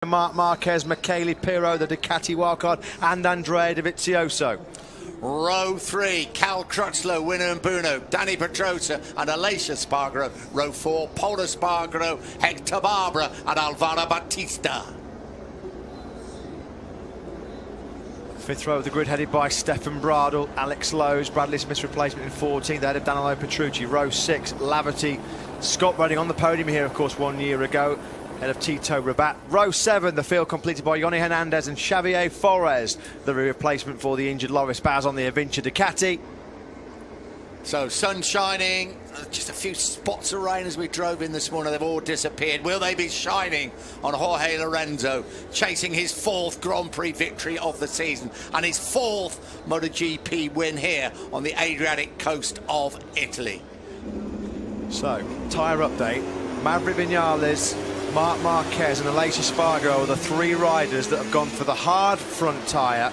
Marc Marquez, Michele Pirro, the Ducati wildcard, and Andrea Dovizioso. Row 3, Cal Crutchlow, Winner and Bruno, Danny Pedrosa and Aleix Espargaro. Row 4, Pol Espargaro, Hector Barbara and Alvaro Bautista. Fifth row of the grid headed by Stefan Bradl, Alex Lowes, Bradley Smith's replacement in 14th, ahead of Danilo Petrucci. Row 6, Laverty, Scott Redding on the podium here, of course, 1 year ago, ahead of Tito Rabat. Row 7, the field completed by Yoni Hernandez and Xavier Forés, the replacement for the injured Loris Baz on the Avintia Ducati. So sun shining, just a few spots of rain as we drove in this morning. They've all disappeared. Will they be shining on Jorge Lorenzo, chasing his 4th Grand Prix victory of the season and his 4th MotoGP win here on the Adriatic coast of Italy? So, tyre update. Maverick Vinales, Marc Marquez and Aleix Espargaro are the 3 riders that have gone for the hard front tyre.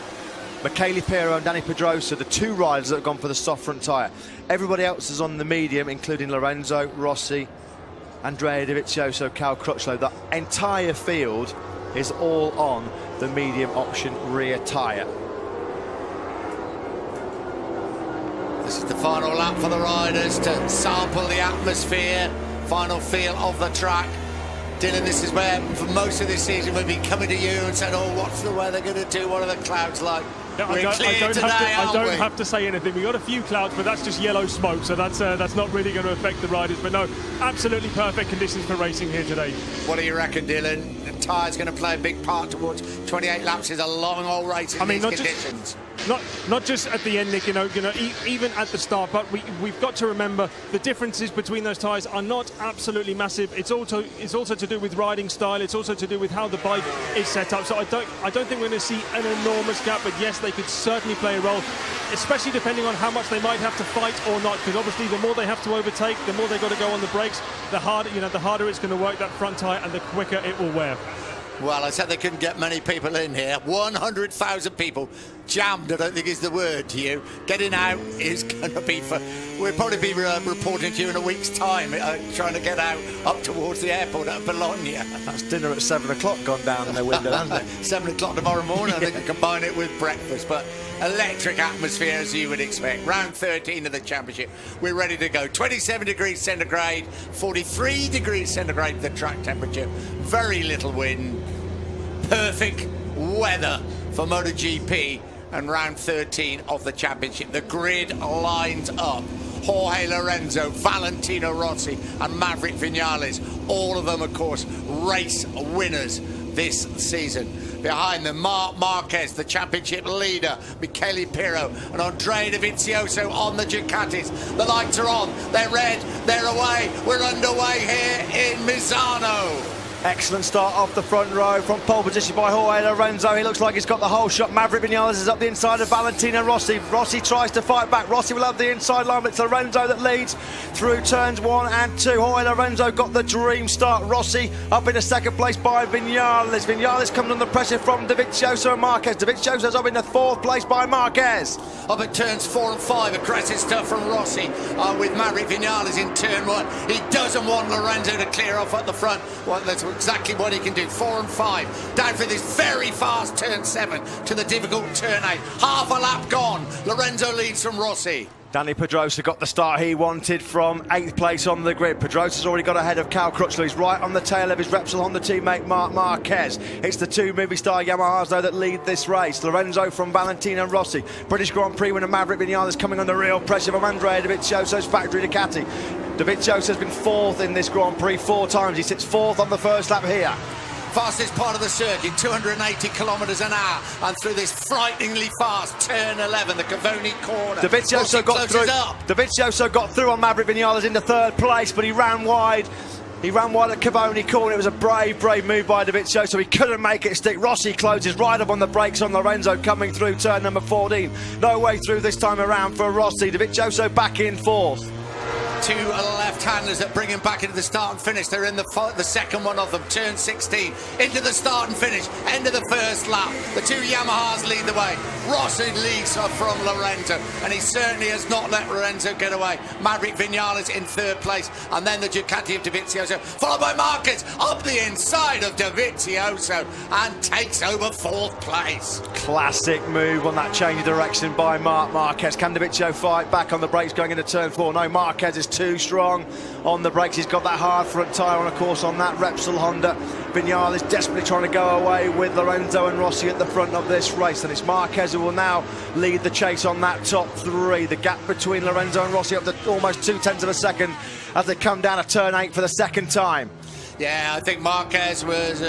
Michele Pirro and Danny Pedrosa, the 2 riders that have gone for the soft front tyre. Everybody else is on the medium, including Lorenzo, Rossi, Andrea Dovizioso, Cal Crutchlow. The entire field is all on the medium option rear tyre. This is the final lap for the riders to sample the atmosphere, final feel of the track. Dylan, this is where, for most of this season, we've been coming to you and saying, oh, what's the weather going to do? What are the clouds like? Yeah, I don't have to say anything. We've got a few clouds, but that's just yellow smoke, so that's not really going to affect the riders. But no, absolutely perfect conditions for racing here today. What do you reckon, Dylan? The tyre's going to play a big part towards 28 laps. Is a long old race in these conditions. Not just at the end, Nick, even at the start, but we've got to remember the differences between those tyres are not absolutely massive. It's also to do with riding style. It's also to do with how the bike is set up. So I don't think we're going to see an enormous gap, but yes, they could certainly play a role, especially depending on how much they might have to fight or not, because obviously the more they have to overtake, the more they've got to go on the brakes, the harder it's going to work that front tyre and the quicker it will wear. Well, I said they couldn't get many people in here. 100,000 people jammed, I don't think is the word to you. Getting out is going to be we'll probably be reporting to you in a week's time, trying to get out up towards the airport at Bologna. That's dinner at 7 o'clock gone down in the window, hasn't it? 7 o'clock tomorrow morning, I think you combine it with breakfast. But electric atmosphere, as you would expect. Round 13 of the championship. We're ready to go. 27 degrees centigrade, 43 degrees centigrade the track temperature. Very little wind. Perfect weather for MotoGP and round 13 of the championship. The grid lines up. Jorge Lorenzo, Valentino Rossi and Maverick Vinales. All of them, of course, race winners this season. Behind them, Marc Marquez, the championship leader, Michele Pirro and Andrea Dovizioso on the Ducatis. The lights are on, they're red, they're away. We're underway here in Misano. Excellent start off the front row from pole position by Jorge Lorenzo. He looks like he's got the whole shot. Maverick Vinales is up the inside of Valentino Rossi. Rossi tries to fight back. Rossi will have the inside line, but it's Lorenzo that leads through turns 1 and 2. Jorge Lorenzo got the dream start. Rossi up in the 2nd place by Vinales. Vinales comes under pressure from Dovizioso and Marquez. Dovizioso's up in the 4th place by Marquez. Up at turns 4 and 5, aggressive stuff from Rossi with Maverick Vinales in turn 1. He doesn't want Lorenzo to clear off at the front. Well, that's exactly what he can do. 4 and 5 down for this very fast turn 7 to the difficult turn 8. Half a lap gone. Lorenzo leads from Rossi. Danny Pedrosa got the start he wanted from 8th place on the grid. Pedrosa's already got ahead of Cal Crutchlow. He's right on the tail of his Repsol Honda teammate Marc Marquez. It's the 2 movie star Yamahas though that lead this race. Lorenzo from Valentino Rossi. British Grand Prix winner Maverick Vinales coming under real pressure from Andrea Dovizioso's factory Ducati. Dovizioso's been 4th in this Grand Prix 4 times. He sits 4th on the first lap here. Fastest part of the circuit, 280 kilometres an hour, and through this frighteningly fast turn 11, the Cavoni corner. Dovizioso got through. Dovizioso got through on Maverick Vinales into 3rd place, but he ran wide. He ran wide at Cavoni corner. It was a brave move by Dovizioso. He couldn't make it stick. Rossi closes right up on the brakes on Lorenzo coming through turn number 14. No way through this time around for Rossi. Dovizioso back in 4th. Two left-handers that bring him back into the start and finish. They're in the second one of them, turn 16, into the start and finish, end of the first lap. The two Yamahas lead the way. Rossi leads from Lorenzo, and he certainly has not let Lorenzo get away. Maverick Vinales in third place, and then the Ducati of Dovizioso, followed by Marquez up the inside of Dovizioso and takes over fourth place. Classic move on that change of direction by Marc Marquez. Can Dovizioso fight back on the brakes going into turn 4? No, Marquez is too strong on the brakes. He's got that hard front tyre on, of course, on that Repsol Honda. Vinales desperately trying to go away with Lorenzo and Rossi at the front of this race, and it's Marquez who will now lead the chase on that top three. The gap between Lorenzo and Rossi up to almost 0.2 of a second as they come down to turn 8 for the second time. Yeah, I think Marquez was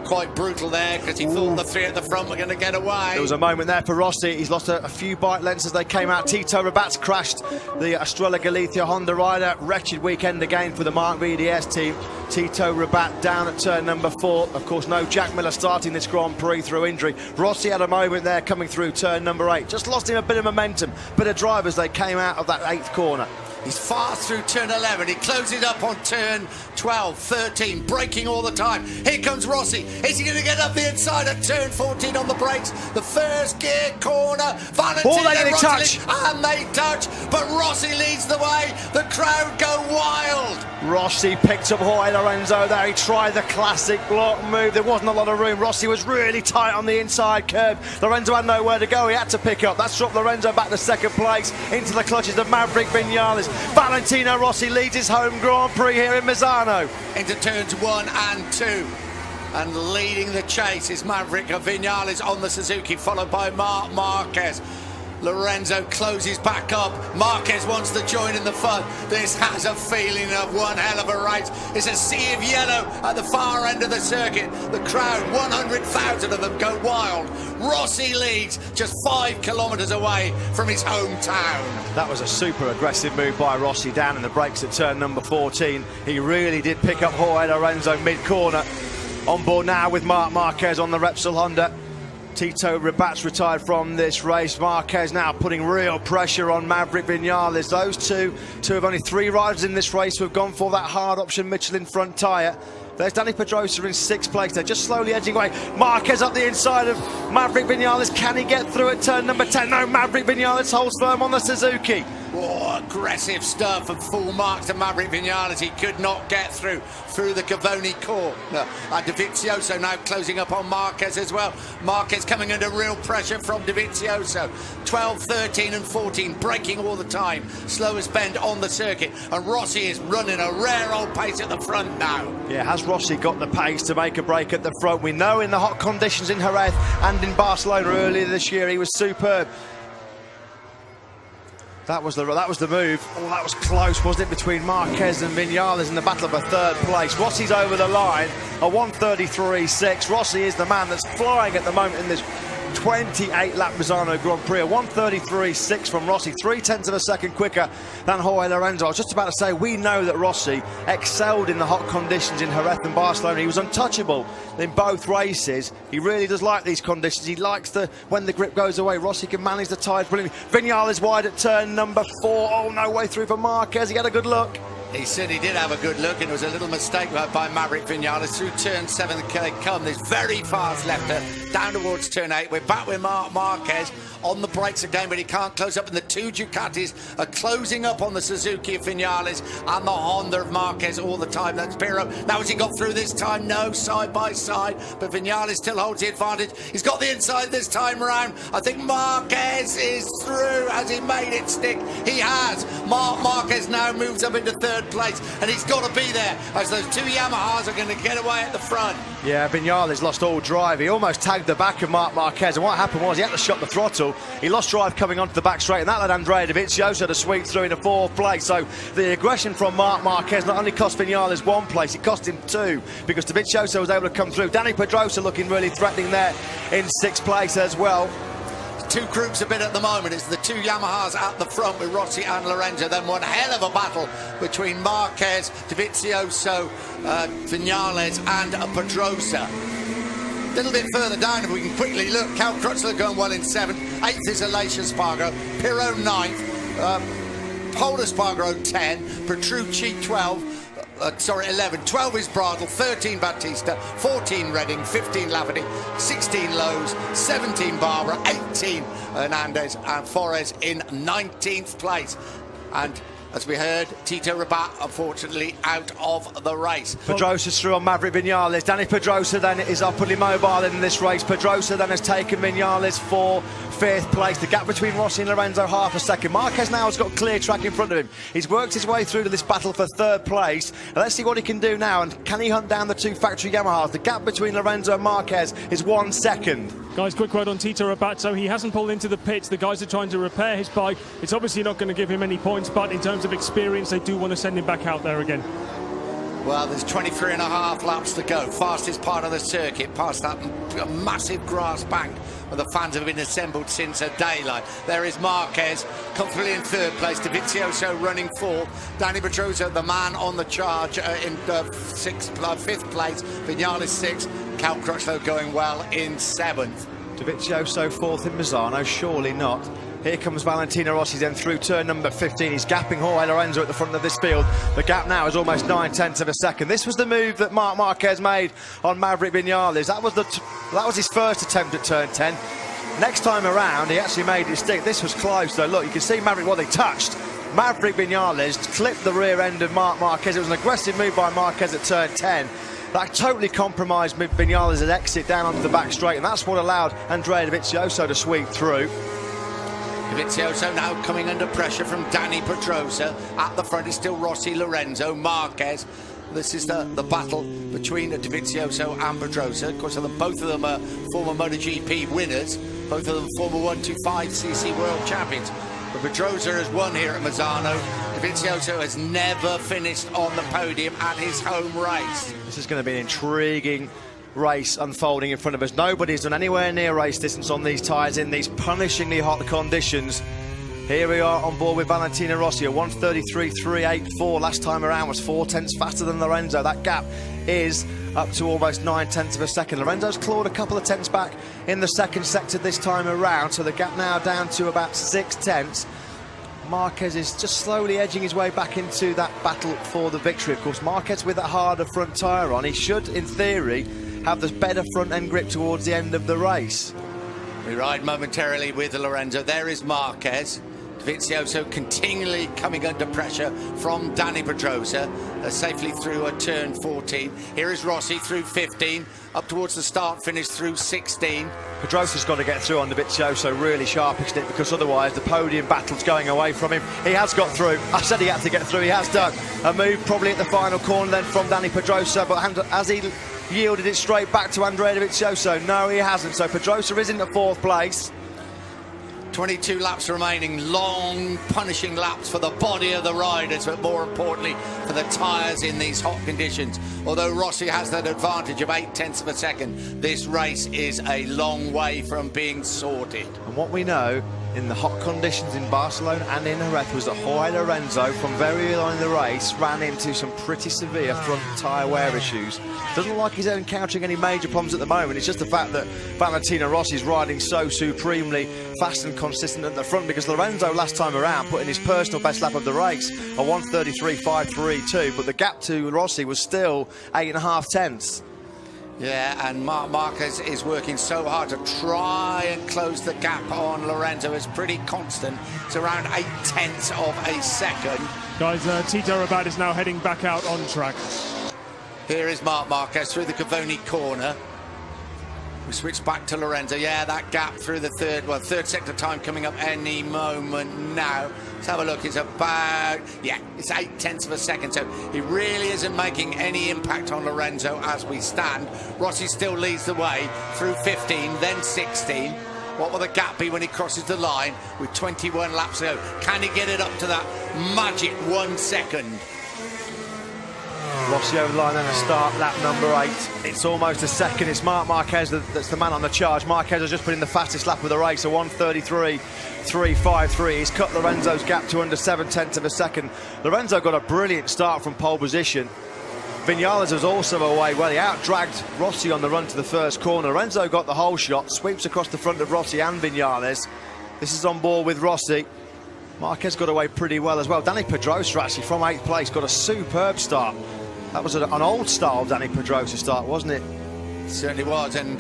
quite brutal there because he thought the three at the front were going to get away. There was a moment there for Rossi. He's lost a few bike lengths as they came out. Tito Rabat's crashed the Estrella Galicia Honda rider. Wretched weekend again for the Mark VDS team. Tito Rabat down at turn number 4. Of course, no Jack Miller starting this Grand Prix through injury. Rossi had a moment there coming through turn number 8. Just lost him a bit of momentum, bit of drive as they came out of that 8th corner. He's far through turn 11. He closes up on turn 12, 13, braking all the time. Here comes Rossi. Is he going to get up the inside at turn 14 on the brakes? The first gear corner. Valentino Rossi, and they touch, but Rossi leads the way. The crowd go wild. Rossi picked up Jorge Lorenzo there. He tried the classic block move. There wasn't a lot of room. Rossi was really tight on the inside curve. Lorenzo had nowhere to go. He had to pick up. That's dropped Lorenzo back to second place into the clutches of Maverick Vinales. Valentino Rossi leads his home Grand Prix here in Misano. Into turns 1 and 2. And leading the chase is Maverick Vinales on the Suzuki, followed by Marc Marquez. Lorenzo closes back up. Marquez wants to join in the fun. This has a feeling of one hell of a race. It's a sea of yellow at the far end of the circuit. The crowd, 100,000 of them, go wild. Rossi leads just 5 kilometres away from his hometown. That was a super aggressive move by Rossi down in the brakes at turn number 14. He really did pick up Jorge Lorenzo mid-corner. On board now with Marc Marquez on the Repsol Honda. Tito Rabat's retired from this race. Marquez now putting real pressure on Maverick Vinales. Those two of only 3 riders in this race who have gone for that hard option Michelin front tyre. There's Dani Pedrosa in 6th place. They're just slowly edging away. Marquez up the inside of Maverick Vinales. Can he get through at turn number 10? No, Maverick Vinales holds firm on the Suzuki. Oh, aggressive stuff and full marks to Maverick Vinales. He could not get through the Cavoni corner. Dovizioso now closing up on Marquez as well. Marquez coming under real pressure from Dovizioso. 12, 13 and 14, braking all the time. Slowest bend on the circuit. And Rossi is running a rare old pace at the front now. Yeah, has Rossi got the pace to make a break at the front? We know in the hot conditions in Jerez and in Barcelona earlier this year, he was superb. That was the move. Oh, that was close, wasn't it, between Marquez and Vinales in the battle for 3rd place. Rossi's over the line, a 1:33.6. Rossi is the man that's flying at the moment in this 28-lap Misano Grand Prix. A 1:33.6 from Rossi, 0.3 of a second quicker than Jorge Lorenzo. I was just about to say, we know that Rossi excelled in the hot conditions in Jerez and Barcelona. He was untouchable in both races. He really does like these conditions. He likes when the grip goes away. Rossi can manage the tyres brilliantly. Vinales wide at turn number 4. Oh, no way through for Marquez. He had a good look. He said he did have a good look, and it was a little mistake by Maverick Vinales. Through turn 7 they come. This very fast lefter down towards turn 8. We're back with Marc Marquez on the brakes again, but he can't close up, and the 2 Ducatis are closing up on the Suzuki of Vinales and the Honda of Marquez all the time. That's Pirro. Now has he got through this time? No, side by side, but Vinales still holds the advantage. He's got the inside this time around. I think Marquez is through. Has he made it stick? He has. Marc Marquez now moves up into 3rd place, and he's got to be there as those 2 Yamahas are going to get away at the front. Yeah, Vinales lost all drive. He almost tagged the back of Marc Marquez, and what happened was he had to shut the throttle. He lost drive coming onto the back straight, and that led Andrea Dovizioso to sweep through into 4th place. So the aggression from Marc Marquez not only cost Vinales 1 place, it cost him 2, because Dovizioso was able to come through. Dani Pedrosa looking really threatening there in 6th place as well. 2 groups a bit at the moment. It's the 2 Yamahas at the front with Rossi and Lorenzo. Then one hell of a battle between Marquez, Dovizioso, Vinales and Pedrosa. A little bit further down, if we can quickly look, Cal Crutchlow going well in 7th. 8th is Alicia Spargo. Pirro 9th. Pole Espargaro 10, Petrucci 11. 12 is Bradle, 13 Battista, 14 Redding, 15 Lafferty, 16 Lowe's, 17 Barbara, 18 Hernandez, and Forres in 19th place. And as we heard, Tito Rabat, unfortunately, out of the race. Pedrosa's through on Maverick Vinales. Danny Pedrosa then is upwardly mobile in this race. Pedrosa then has taken Vinales for 5th place. The gap between Rossi and Lorenzo, half a second. Marquez now has got clear track in front of him. He's worked his way through to this battle for 3rd place. And let's see what he can do now. And can he hunt down the 2 factory Yamahas? The gap between Lorenzo and Marquez is 1 second. Guys, quick word on Tito Rabat. So he hasn't pulled into the pits. The guys are trying to repair his bike. It's obviously not going to give him any points, but in terms of experience, they do want to send him back out there again. Well, there's 23 and a half laps to go. Fastest part of the circuit, past that massive grass bank where the fans have been assembled since daylight. There is Marquez, comfortably in 3rd place. Dovizioso running 4th. Danny Pedrosa, the man on the charge, in 5th place. Vinales 6th. Cal Crutchlow going well in 7th. Dovizioso 4th in Misano, surely not. Here comes Valentino Rossi then through turn number 15. He's gapping Jorge Lorenzo at the front of this field. The gap now is almost 9/10 of a second. This was the move that Marc Marquez made on Maverick Vinales. That was his first attempt at turn 10. Next time around, he actually made it stick. This was close though. Look, you can see Maverick, they touched. Maverick Vinales clipped the rear end of Marc Marquez. It was an aggressive move by Marquez at turn 10. That totally compromised Vinales' exit down onto the back straight, and that's what allowed Andrea Dovizioso to sweep through. Dovizioso now coming under pressure from Danny Pedrosa. At the front is still Rossi, Lorenzo, Marquez. This is the battle between Dovizioso and Pedrosa. Of course, both of them are former MotoGP winners. Both of them former 125cc world champions. But Pedrosa has won here at Misano. Dovizioso has never finished on the podium at his home race. This is going to be an intriguing race unfolding in front of us. Nobody's done anywhere near race distance on these tyres in these punishingly hot conditions. Here we are on board with Valentino Rossi at 1:33.384. Last time around was 4/10 faster than Lorenzo. That gap is up to almost 9/10 of a second. Lorenzo's clawed a couple of tenths back in the second sector this time around, so the gap now down to about 6/10. Marquez is just slowly edging his way back into that battle for the victory. Of course, Marquez with that harder front tyre on, he should, in theory, have the better front end grip towards the end of the race. We ride momentarily with Lorenzo. There is Marquez. Dovizioso continually coming under pressure from Danny Pedrosa, safely through a turn 14. Here is Rossi through 15, up towards the start finish through 16. Pedrosa's got to get through on Dovizioso, really sharpish it, because otherwise the podium battle's going away from him. He has got through. I said he had to get through. He has done. A move probably at the final corner then from Danny Pedrosa, but has he yielded it straight back to Andrea Dovizioso? No, he hasn't. So Pedrosa is in the 4th place. 22 laps remaining, long punishing laps for the body of the riders, but more importantly for the tyres in these hot conditions. Although Rossi has that advantage of 8/10 of a second, this race is a long way from being sorted. And what we know in the hot conditions in Barcelona and in Jerez was that Jorge Lorenzo, from very early on in the race, ran into some pretty severe front tyre wear issues. Doesn't look like he's encountering any major problems at the moment. It's just the fact that Valentino Rossi is riding so supremely fast and consistent at the front, because Lorenzo last time around put in his personal best lap of the race, a 1:33.532, but the gap to Rossi was still 8.5 tenths. Yeah, and Marc Marquez is working so hard to try and close the gap on Lorenzo. It's pretty constant. It's around 8/10 of a second. Guys, Tito Rabat is now heading back out on track. Here is Marc Marquez through the Cavoni corner. We switch back to Lorenzo. Yeah, that gap through the third sector time coming up any moment now. Let's have a look. It's about, it's 8/10 of a second. So he really isn't making any impact on Lorenzo as we stand. Rossi still leads the way through 15, then 16. What will the gap be when he crosses the line with 21 laps to go? Can he get it up to that magic 1 second? Rossi over the line and a start lap number 8. It's almost a second. It's Marc Marquez that's the man on the charge. Marquez has just put in the fastest lap of the race, a 1:33.353. He's cut Lorenzo's gap to under 7/10 of a second. Lorenzo got a brilliant start from pole position. Vinales was also away well. He out-dragged Rossi on the run to the first corner. Lorenzo got the whole shot, sweeps across the front of Rossi and Vinales. This is on board with Rossi. Marquez got away pretty well as well. Dani Pedrosa actually from 8th place got a superb start. That was an old style Dani Pedrosa start, wasn't it? It certainly was, and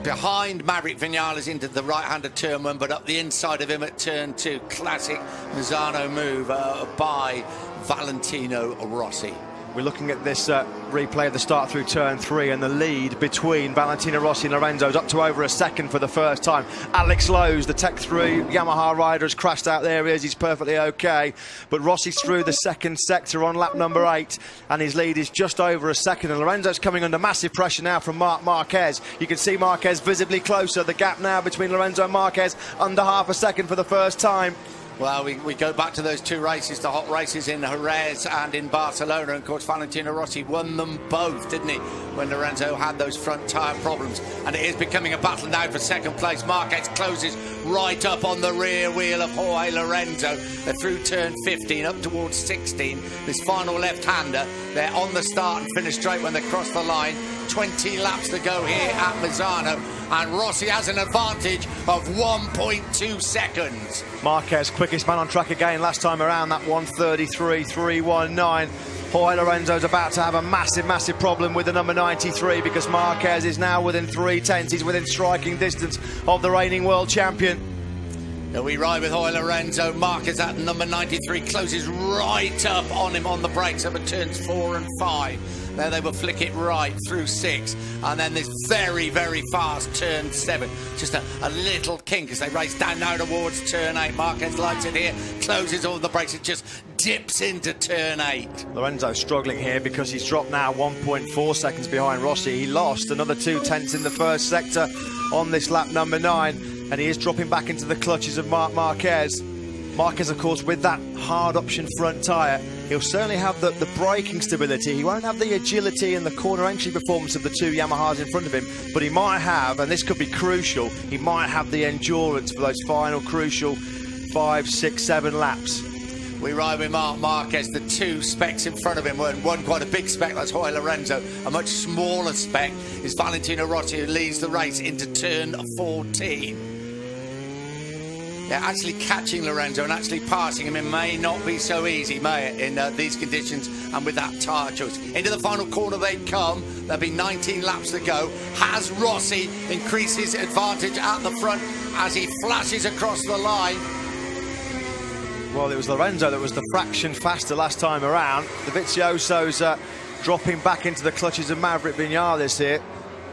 behind Maverick Vinales into the right-handed turn 1, but up the inside of him at turn 2. Classic Misano move by Valentino Rossi. We're looking at this replay of the start through turn 3, and the lead between Valentino Rossi and Lorenzo is up to over a second for the first time. Alex Lowe's, the Tech 3 Yamaha rider, has crashed out. There he is, he's perfectly okay. But Rossi's through the second sector on lap number 8, and his lead is just over a second. And Lorenzo's coming under massive pressure now from Marc Marquez. You can see Marquez visibly closer. The gap now between Lorenzo and Marquez under half a second for the first time. Well, we go back to those 2 races, the hot races in Jerez and in Barcelona. And of course, Valentino Rossi won them both, didn't he, when Lorenzo had those front tyre problems. And it is becoming a battle now for second place. Marquez closes right up on the rear wheel of Jorge Lorenzo. They're through turn 15, up towards 16. This final left-hander, they're on the start and finish straight when they cross the line. 20 laps to go here at Misano, and Rossi has an advantage of 1.2 seconds. Marquez, quickest man on track again last time around, that 1:33.319. Jorge Lorenzo's about to have a massive problem with the number 93, because Marquez is now within 3/10. He's within striking distance of the reigning world champion. Now we ride with Jorge Lorenzo. Marquez at number 93 closes right up on him on the brakes over turns 4 and 5. There they will flick it right through 6, and then this very fast turn 7. Just a little kink as they race down now towards turn 8. Marquez likes it here, closes all the brakes, it just dips into turn 8. Lorenzo struggling here because he's dropped now 1.4 seconds behind Rossi. He lost another 2/10 in the first sector on this lap number 9, and he is dropping back into the clutches of Marc Marquez. Marquez, of course, with that hard option front tyre, he'll certainly have the braking stability. He won't have the agility and the corner entry performance of the 2 Yamahas in front of him, but he might have, and this could be crucial, he might have the endurance for those final crucial 5, 6, 7 laps. We ride with Marc Marquez, the 2 specs in front of him. One quite a big spec, that's Jorge Lorenzo. A much smaller spec is Valentino Rossi, who leads the race into turn 14. Yeah, actually catching Lorenzo and actually passing him, it may not be so easy, may it, in these conditions and with that tyre choice. Into the final corner they come. There'll be 19 laps to go. Has Rossi increased his advantage at the front as he flashes across the line? Well, it was Lorenzo that was the fraction faster last time around. The Vizioso's dropping back into the clutches of Maverick Vinales here.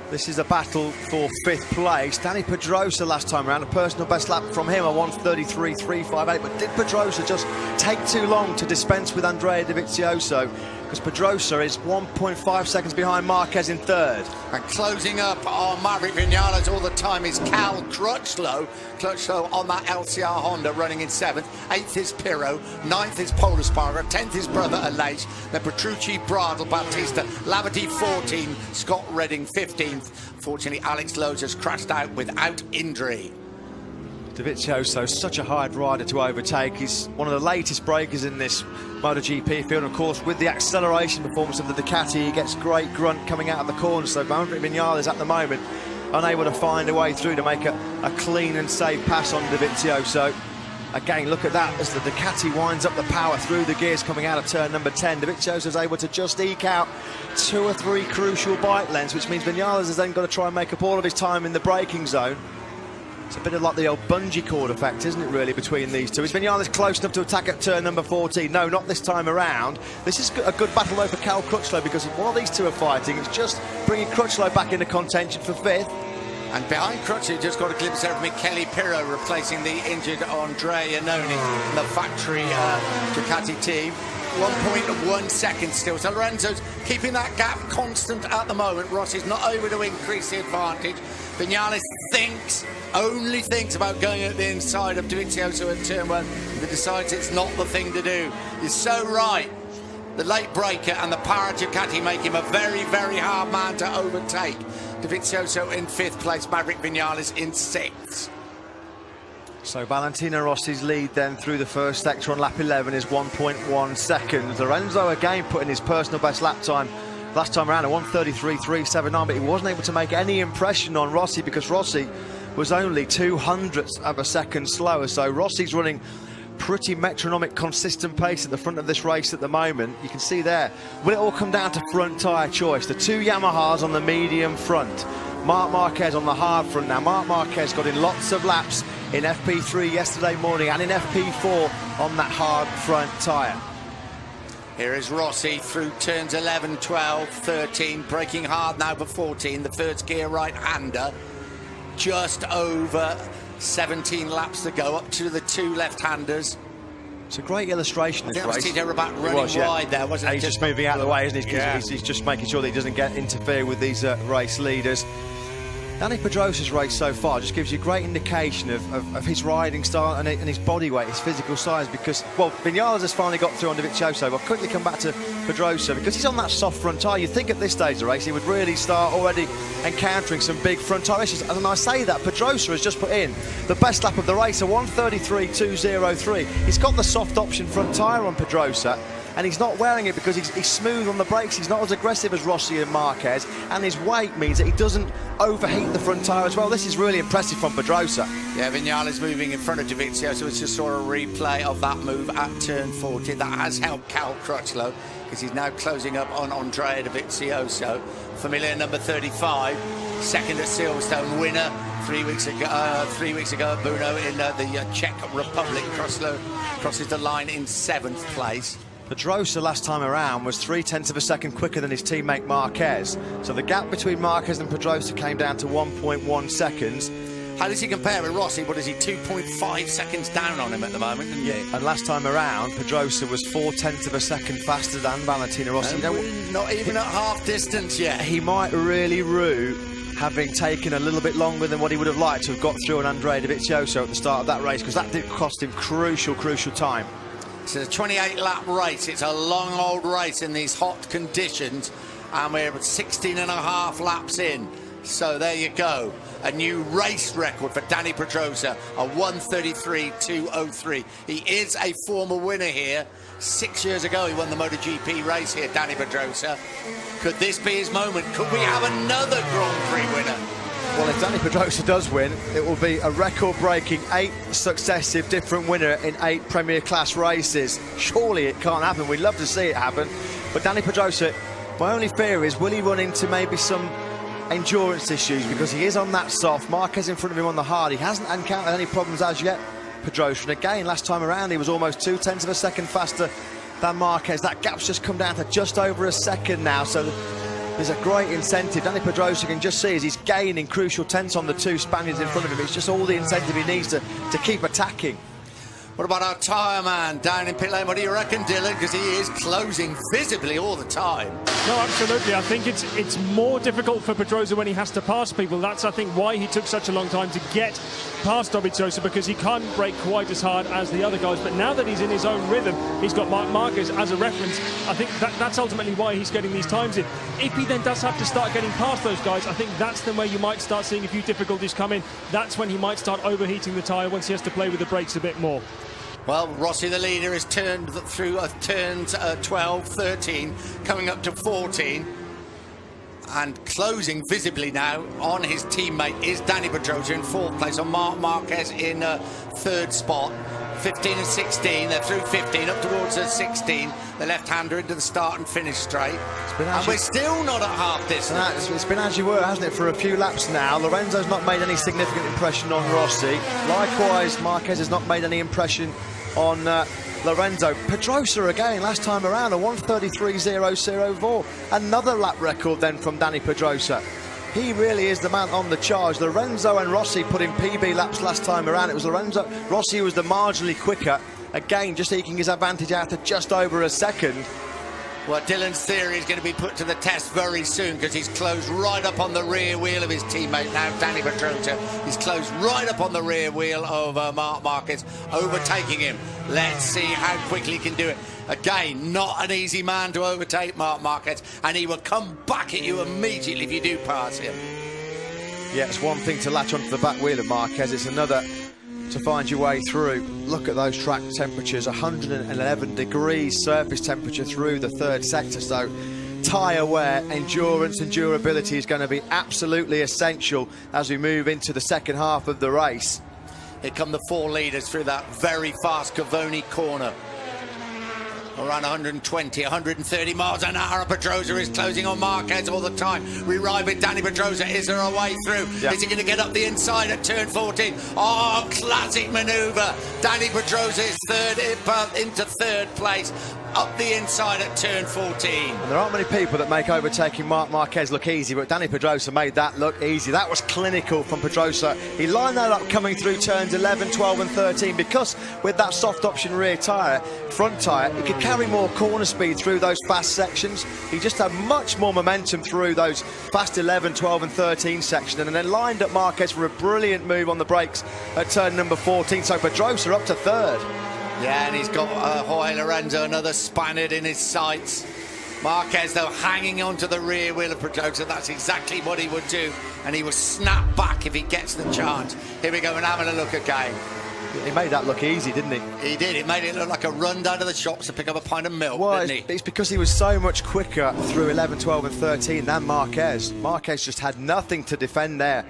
This is a battle for 5th place. Dani Pedrosa last time around, a personal best lap from him, a 1:33.358. But did Pedrosa just take too long to dispense with Andrea Dovizioso? Because Pedrosa is 1.5 seconds behind Marquez in 3rd. And closing up on Maverick Vinales all the time is Cal Crutchlow. Crutchlow on that LCR Honda running in 7th. 8th is Pirro. 9th is Paul Espargaro. 10th is brother Aleix. Then Petrucci, Bradle, Bautista. Lavity 14. Scott Redding 15th. Fortunately, Alex Lowe's has crashed out without injury. Dovizioso, such a hard rider to overtake. He's one of the latest breakers in this Moto GP field. And of course, with the acceleration performance of the Ducati, he gets great grunt coming out of the corner. So Maverick Vinales at the moment unable to find a way through to make a clean and safe pass on Dovizioso. Again, look at that as the Ducati winds up the power through the gears coming out of turn number 10. Dovizioso's able to just eke out 2 or 3 crucial bike lengths, which means Vinales has then got to try and make up all of his time in the braking zone. It's a bit of like the old bungee cord effect, isn't it, really, between these two? Is Vinales close enough to attack at turn number 14? No, not this time around. This is a good battle, though, for Cal Crutchlow, because while these two are fighting, it's just bringing Crutchlow back into contention for 5th. And behind Crutchlow, just got a glimpse of Michele Pirro replacing the injured Andrea Iannone in the factory Ducati team. 1.1 seconds still. So Lorenzo's keeping that gap constant at the moment. Rossi's not able to increase the advantage. Vinales only thinks about going at the inside of Dovizioso at turn 1, but decides it's not the thing to do. You're so right. The late breaker and the power of Ducati make him a very hard man to overtake. Dovizioso in 5th place, Maverick Vinales in 6th. So Valentino Rossi's lead then through the first sector on lap 11 is 1.1 seconds. Lorenzo again putting his personal best lap time last time around at 1:33.379, but he wasn't able to make any impression on Rossi because Rossi was only 0.02 of a second slower. So Rossi's running pretty metronomic, consistent pace at the front of this race at the moment. You can see there. Will it all come down to front tyre choice? The two Yamahas on the medium front, Marc Marquez on the hard front. Now, Marc Marquez got in lots of laps in FP3 yesterday morning and in FP4 on that hard front tyre. Here is Rossi through turns 11, 12, 13, braking hard now for 14, the first gear right-hander. Just over 17 laps to go, up to the two left-handers. It's a great illustration, this race. They were about running wide there, wasn't it? He's just moving out of the way, isn't he? Yeah. He's just making sure that he doesn't interfere with these race leaders. Dani Pedrosa's race so far just gives you a great indication of his riding style and his body weight, his physical size, because, well, Vinales has finally got through on Dovizioso. I'll quickly come back to Pedrosa, because he's on that soft front tyre. You'd think at this stage of the race he would really start already encountering some big front tyre issues. And I say that, Pedrosa has just put in the best lap of the race, a 1:33.203. He's got the soft option front tyre on Pedrosa, and he's not wearing it because he's smooth on the brakes. He's not as aggressive as Rossi and Marquez, and his weight means that he doesn't overheat the front tyre as well. This is really impressive from Pedrosa. Yeah, Vinales moving in front of Dovizioso, so we just saw a replay of that move at turn 40. That has helped Cal Crutchlow, because he's now closing up on Andrea Dovizioso. Familiar number 35, second at Silverstone, winner 3 weeks ago at Brno in the Czech Republic. Crutchlow crosses the line in 7th place. Pedrosa last time around was 0.3 of a second quicker than his teammate Marquez. So the gap between Marquez and Pedrosa came down to 1.1 seconds. How does he compare with Rossi? What is he, 2.5 seconds down on him at the moment, isn't he? And last time around, Pedrosa was 0.4 of a second faster than Valentino Rossi. Not even at half distance yet. He might really rue having taken a little bit longer than what he would have liked to have got through on Andrea Dovizioso at the start of that race, because that did cost him crucial time. It's a 28-lap race. It's a long old race in these hot conditions, and we're 16 and a half laps in. So there you go, a new race record for Dani Pedrosa, a 1:33.203. He is a former winner here. 6 years ago he won the Moto GP race here, Dani Pedrosa. Could this be his moment? Could we have another Grand Prix winner? Well, if Dani Pedrosa does win, it will be a record-breaking 8 successive different winner in 8 Premier Class races. Surely it can't happen. We'd love to see it happen. But Dani Pedrosa, my only fear is, will he run into maybe some endurance issues, because he is on that soft. Marquez in front of him on the hard. He hasn't encountered any problems as yet, Pedrosa. And again, last time around, he was almost 0.2 of a second faster than Marquez. That gap's just come down to just over a second now. So there's a great incentive. Dani Pedrosa can just see as he's gaining crucial tenths on the two Spaniards in front of him. It's just all the incentive he needs to keep attacking. What about our tyre man down in pit lane? What do you reckon, Dylan? Because he is closing visibly all the time. No, absolutely. I think it's more difficult for Pedrosa when he has to pass people. That's, I think, why he took such a long time to get past Dovizioso, because he can't brake quite as hard as the other guys. But now that he's in his own rhythm, he's got Marc Marquez as a reference. I think that's ultimately why he's getting these times in. If he then does have to start getting past those guys, I think that's then where you might start seeing a few difficulties come in. That's when he might start overheating the tyre, once he has to play with the brakes a bit more. Well, Rossi, the leader, has turned through turns 12, 13, coming up to 14. And closing visibly now on his teammate is Dani Pedrosa in 4th place, on Marc Marquez in 3rd spot. 15 and 16, they're through 15, up towards 16. The left-hander into the start and finish straight. And we're still not at half distance. It's been as you were, hasn't it, for a few laps now. Lorenzo's not made any significant impression on Rossi. Likewise, Marquez has not made any impression on Lorenzo. Pedrosa again, last time around, a 1:33.004. Another lap record then from Dani Pedrosa. He really is the man on the charge. Lorenzo and Rossi put in PB laps last time around. It was Rossi who was the marginally quicker. Again, just eking his advantage out to just over a second. Well, Dylan's theory is going to be put to the test very soon, because he's closed right up on the rear wheel of his teammate now, Dani Pedrosa. He's closed right up on the rear wheel of Marc Marquez, overtaking him. Let's see how quickly he can do it. Again, not an easy man to overtake, Marc Marquez, and he will come back at you immediately if you do pass him. Yeah, it's one thing to latch onto the back wheel of Marquez, it's another to find your way through. Look at those track temperatures, 111 degrees surface temperature through the 3rd sector, so tyre wear, endurance and durability is going to be absolutely essential as we move into the second half of the race. Here come the 4 leaders through that very fast Cavoni corner. Around 120, 130 miles an hour. Pedrosa is closing on Marquez all the time. We ride with Danny Pedrosa. Is there a way through? Yeah. Is he going to get up the inside at turn 14? Oh, classic manoeuvre. Danny Pedrosa is into third place. Up the inside at turn 14. And there aren't many people that make overtaking Marc Marquez look easy, but Danny Pedrosa made that look easy. That was clinical from Pedrosa. He lined that up coming through turns 11, 12 and 13 because with that soft option rear tyre, front tyre, he could carry more corner speed through those fast sections. He just had much more momentum through those fast 11, 12 and 13 sections, and then lined up Marquez for a brilliant move on the brakes at turn number 14. So Pedrosa up to third. Yeah, and he's got Jorge Lorenzo, another Spaniard in his sights. Marquez, though, hanging onto the rear wheel of Pedrosa. That's exactly what he would do, and he will snap back if he gets the chance. Here we go, and having a look again. He made that look easy, didn't he? He did. It made it look like a run down to the shops to pick up a pint of milk, Well, didn't he? it's because he was so much quicker through 11, 12 and 13 than Marquez. Marquez just had nothing to defend there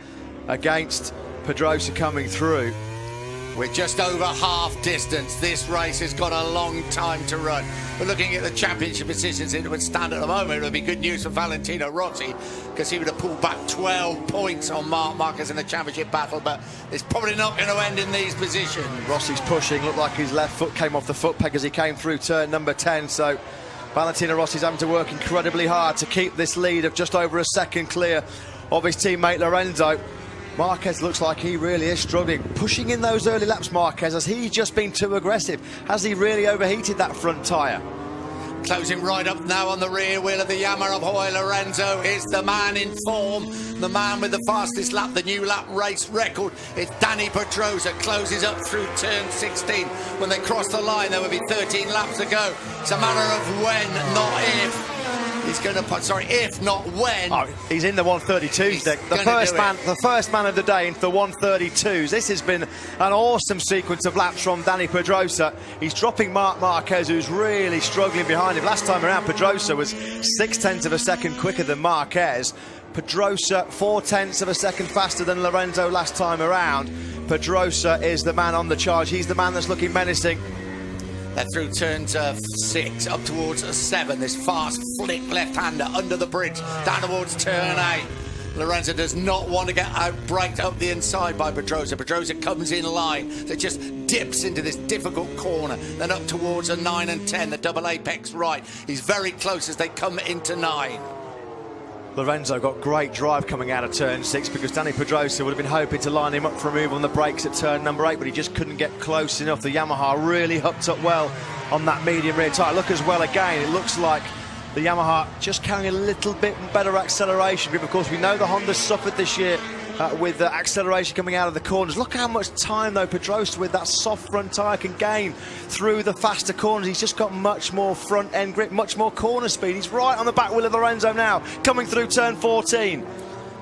against Pedrosa coming through. We're just over half distance. This race has got a long time to run. We're looking at the championship positions it would stand at the moment. It would be good news for Valentino Rossi because he would have pulled back 12 points on Marc Marquez in the championship battle, but it's probably not going to end in these positions. Rossi's pushing, looked like his left foot came off the foot peg as he came through turn number 10, so Valentino Rossi's having to work incredibly hard to keep this lead of just over a second clear of his teammate Lorenzo. Marquez looks like he really is struggling. Pushing in those early laps, Marquez, has he just been too aggressive? Has he really overheated that front tyre? Closing right up now on the rear wheel of the Yamaha of Jorge Lorenzo is the man in form, the man with the fastest lap, the new lap race record. It's Danny Pedrosa, closes up through turn 16. When they cross the line, there will be 13 laps to go. It's a matter of when, not if. He's going to, if not when. Oh, he's in the 132s, Dick. The first man of the day into the 132s. This has been an awesome sequence of laps from Danny Pedrosa. He's dropping Marc Marquez, who's really struggling behind him. Last time around, Pedrosa was 0.6 of a second quicker than Marquez. Pedrosa 0.4 of a second faster than Lorenzo last time around. Pedrosa is the man on the charge. He's the man that's looking menacing. They're through turns 6 up towards 7. This fast flick left-hander under the bridge down towards turn 8. Lorenzo does not want to get out-braked up the inside by Pedrosa. Pedrosa comes in line. It just dips into this difficult corner. Then up towards a 9 and 10, the double apex right. He's very close as they come into 9. Lorenzo got great drive coming out of turn 6 because Danny Pedrosa would have been hoping to line him up for a move on the brakes at turn number 8, but he just couldn't get close enough. The Yamaha really hooked up well on that medium rear tyre. Look as well again, it looks like the Yamaha just carrying a little bit better acceleration grip. Of course, we know the Honda's suffered this year with the acceleration coming out of the corners. Look how much time, though, Pedrosa with that soft front tyre can gain through the faster corners. He's just got much more front end grip, much more corner speed. He's right on the back wheel of Lorenzo now, coming through turn 14.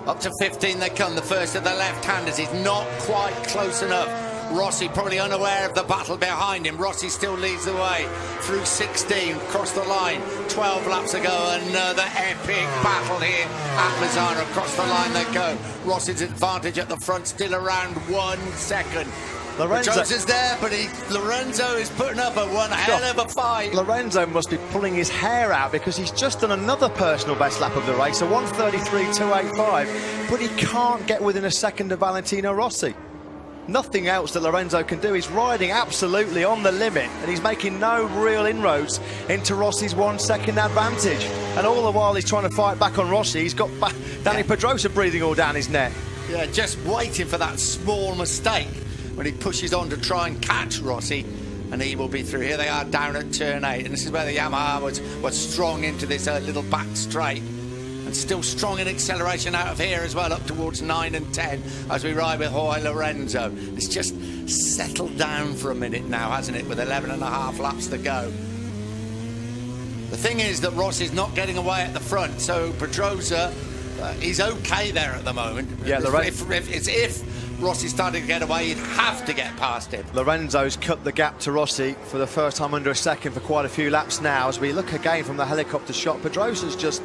Up to 15 they come, the first of the left-handers. He's not quite close enough. Rossi probably unaware of the battle behind him. Rossi still leads the way through 16, across the line. 12 laps ago, another epic battle here at Misano. Across the line they go. Rossi's advantage at the front, still around 1 second. Pedrosa's there, but Lorenzo is putting up a one hell of a fight. Lorenzo must be pulling his hair out because he's just done another personal best lap of the race, a 1:33.285, but he can't get within a second of Valentino Rossi. Nothing else that Lorenzo can do. He's riding absolutely on the limit and he's making no real inroads into Rossi's 1 second advantage. And all the while he's trying to fight back on Rossi, he's got Danny Pedrosa breathing all down his neck. Yeah, just waiting for that small mistake when he pushes on to try and catch Rossi, and he will be through. Here they are down at turn 8, and this is where the Yamaha was strong into this little back straight. And still strong in acceleration out of here as well, up towards 9 and 10 as we ride with Jorge Lorenzo. It's just settled down for a minute now, hasn't it, with 11.5 laps to go. The thing is that Rossi's not getting away at the front, so Pedrosa He's okay there at the moment. Yeah, if Rossi started to get away, he'd have to get past him. Lorenzo's cut the gap to Rossi for the first time under a second for quite a few laps now. As we look again from the helicopter shot, Pedrosa's just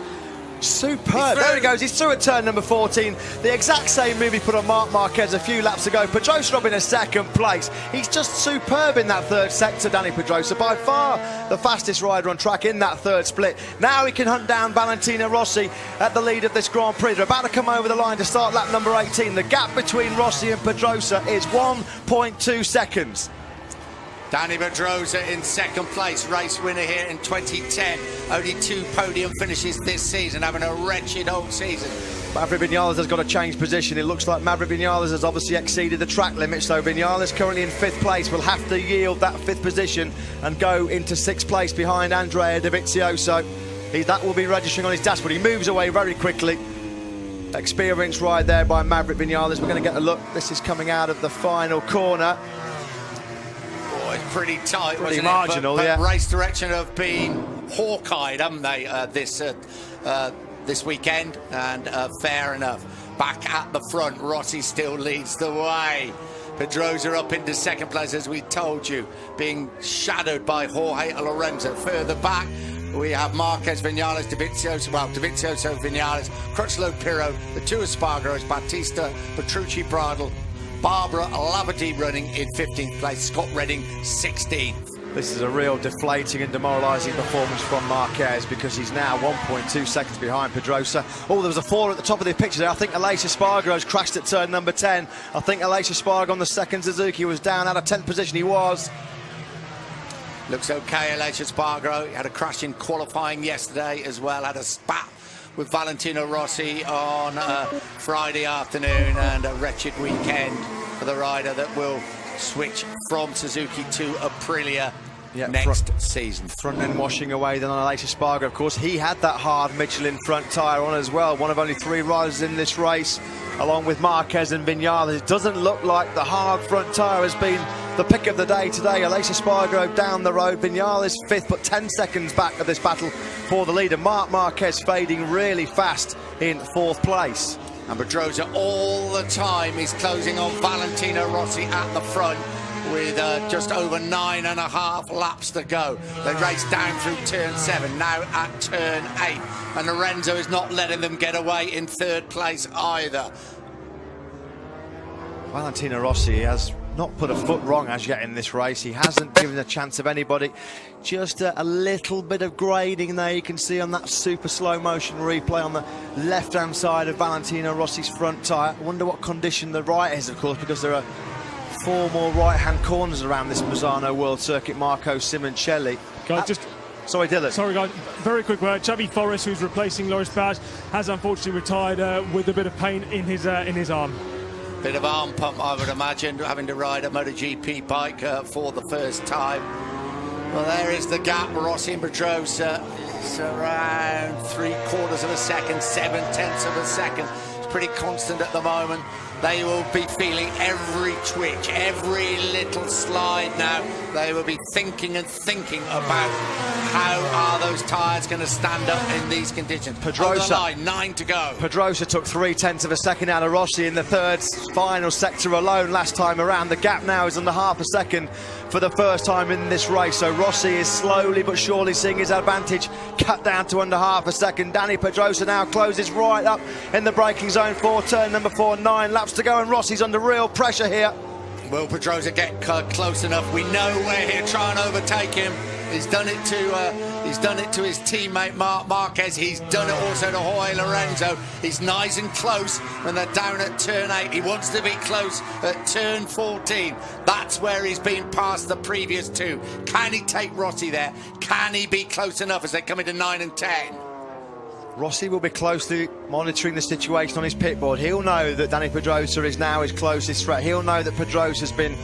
superb. There he goes, he's through at turn number 14. The exact same move he put on Marc Marquez a few laps ago. Pedrosa up in a second place. He's just superb in that third sector, Danny Pedrosa. By far the fastest rider on track in that third split. Now he can hunt down Valentino Rossi at the lead of this Grand Prix. They're about to come over the line to start lap number 18. The gap between Rossi and Pedrosa is 1.2 seconds. Danny Pedrosa in second place, race winner here in 2010. Only 2 podium finishes this season, having a wretched old season. Maverick Vinales has got to change position. It looks like Maverick Vinales has obviously exceeded the track limit, so Vinales currently in 5th place will have to yield that 5th position and go into 6th place behind Andrea Dovizioso. That will be registering on his dashboard. He moves away very quickly. Experienced ride there by Maverick Vinales. We're going to get a look. This is coming out of the final corner. It's pretty tight, pretty wasn't marginal, it? But yeah. Race direction have been hawk-eyed, haven't they, this weekend? And fair enough. Back at the front, Rossi still leads the way. Pedrosa up into second place, as we told you, being shadowed by Jorge Lorenzo. Further back, we have Marquez, Vinales, Dovizioso, Vinales, Crutchlow, Pirro, the 2 Espargaros, Battista, Petrucci, Bradle, Barbara Labadie running in 15th place, Scott Redding 16th. This is a real deflating and demoralising performance from Marquez, because he's now 1.2 seconds behind Pedrosa. Oh, there was a fall at the top of the picture there. I think Aleix Espargaro's crashed at turn number 10. I think Aleix Espargaro on the second Suzuki was down out of 10th position. He was. Looks okay, Aleix Espargaro. He had a crash in qualifying yesterday as well, had a spat with Valentino Rossi on Friday afternoon, and a wretched weekend for the rider that will switch from Suzuki to Aprilia next season. Front end washing away then on Aleix Espargaro. Of course, he had that hard Michelin front tyre on as well. One of only 3 riders in this race, along with Marquez and Vinales. It doesn't look like the hard front tyre has been the pick of the day today. Aleix Espargaro down the road, Vinales 5th, but 10 seconds back of this battle for the leader. Marc Marquez fading really fast in 4th place. And Pedrosa all the time is closing on Valentino Rossi at the front with just over 9.5 laps to go. They race down through turn 7, now at turn 8. And Lorenzo is not letting them get away in 3rd place either. Valentino Rossi has not put a foot wrong as yet in this race. He hasn't given a chance of anybody. Just a little bit of grading there you can see on that super slow motion replay on the left hand side of Valentino Rossi's front tyre. I wonder what condition the right is, of course, because there are 4 more right hand corners around this Misano World Circuit. Marco Simoncelli. Sorry, Dylan. Sorry, guys. Very quick word. Xavi Forres, who's replacing Loris Baz, has unfortunately retired with a bit of pain in his arm. Bit of arm pump, I would imagine, having to ride a MotoGP bike for the first time. Well, there is the gap. Rossi and Pedrosa. It's around 3/4 of a second, 7/10 of a second. It's pretty constant at the moment. They will be feeling every twitch, every little slide now. They will be thinking about how are those tyres going to stand up in these conditions. Pedrosa, on the line, 9 to go. Pedrosa took 3/10 of a second out of Rossi in the third final sector alone last time around. The gap now is under half a second for the first time in this race. So Rossi is slowly but surely seeing his advantage cut down to under half a second. Danny Pedrosa now closes right up in the braking zone for turn number 4, 9 laps to go, and Rossi's under real pressure here. Will Pedrosa get close enough? We know we're here trying to overtake him. He's done it to his teammate Marc Marquez. He's done it also to Jorge Lorenzo. He's nice and close when they're down at turn 8. He wants to be close at turn 14. That's where he's been past the previous 2. Can he take Rossi there? Can he be close enough as they come into 9 and 10? Rossi will be closely monitoring the situation on his pit board. He'll know that Danny Pedrosa is now his closest threat. He'll know that Pedrosa's been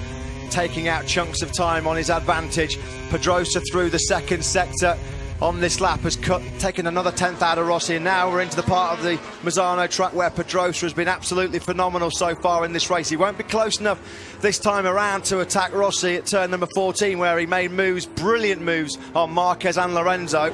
taking out chunks of time on his advantage. Pedrosa through the second sector on this lap has taken another 10th out of Rossi, and now we're into the part of the Misano track where Pedrosa has been absolutely phenomenal so far in this race. He won't be close enough this time around to attack Rossi at turn number 14, where he made moves, brilliant moves on Marquez and Lorenzo.